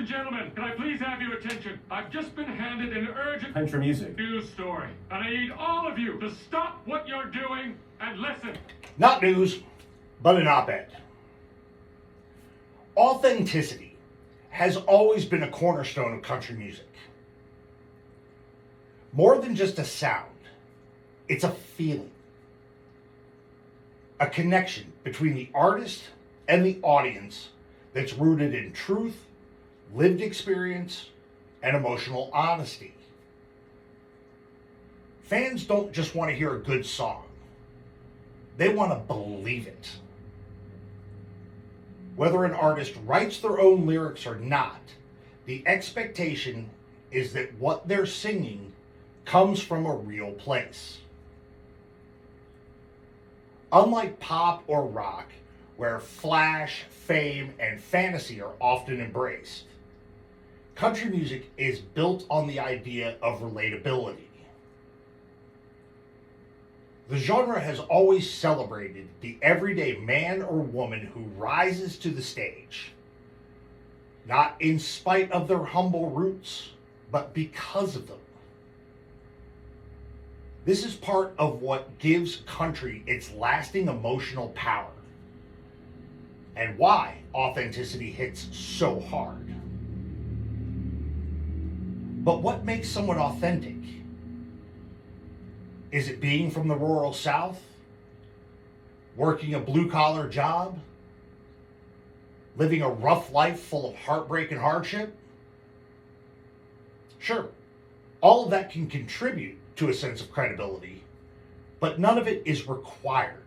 and gentlemen, can I please have your attention? I've just been handed an urgent country music news story, and I need all of you to stop what you're doing and listen. Not news, but an op-ed. Authenticity has always been a cornerstone of country music. More than just a sound, it's a feeling. A connection between the artist and the audience that's rooted in truth, lived experience, and emotional honesty. Fans don't just want to hear a good song. They want to believe it. Whether an artist writes their own lyrics or not, the expectation is that what they're singing comes from a real place. Unlike pop or rock, where flash, fame, and fantasy are often embraced, country music is built on the idea of relatability. The genre has always celebrated the everyday man or woman who rises to the stage, not in spite of their humble roots, but because of them. This is part of what gives country its lasting emotional power, and why authenticity hits so hard. But what makes someone authentic? Is it being from the rural South? Working a blue-collar job? Living a rough life full of heartbreak and hardship? Sure, all of that can contribute to a sense of credibility, but none of it is required.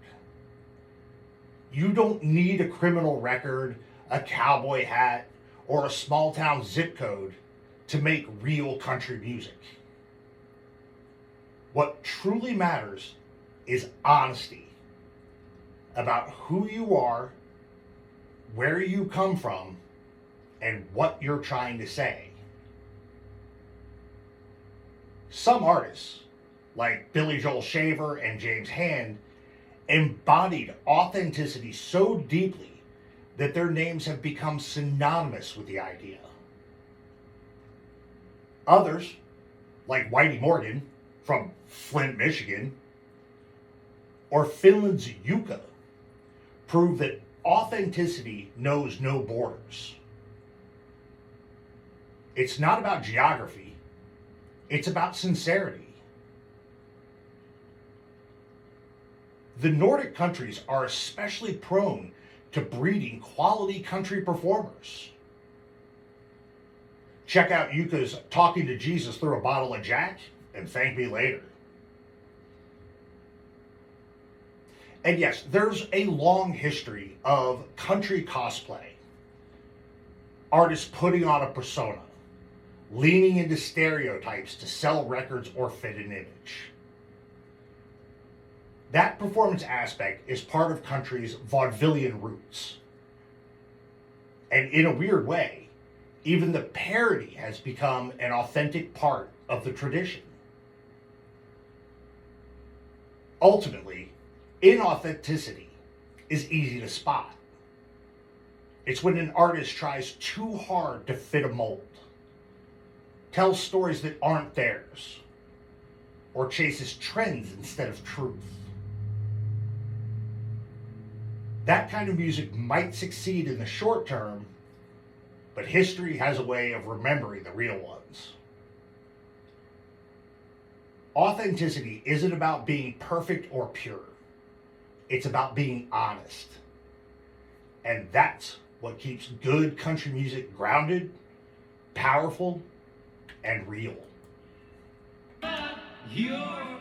You don't need a criminal record, a cowboy hat, or a small-town zip code to make real country music. What truly matters is honesty about who you are, where you come from, and what you're trying to say. Some artists, like Billy Joel Shaver and James Hand, embodied authenticity so deeply that their names have become synonymous with the idea. Others, like Whitey Morgan from Flint, Michigan, or Finland's Jukka, prove that authenticity knows no borders. It's not about geography, it's about sincerity. The Nordic countries are especially prone to breeding quality country performers. Check out Jukka's Talking to Jesus Through a Bottle of Jack and Thank Me Later. And yes, there's a long history of country cosplay. Artists putting on a persona, leaning into stereotypes to sell records or fit an image. That performance aspect is part of country's vaudevillian roots. And in a weird way, even the parody has become an authentic part of the tradition. Ultimately, inauthenticity is easy to spot. It's when an artist tries too hard to fit a mold, tells stories that aren't theirs, or chases trends instead of truth. That kind of music might succeed in the short term, but history has a way of remembering the real ones. Authenticity isn't about being perfect or pure. It's about being honest. And that's what keeps good country music grounded, powerful, and real. You're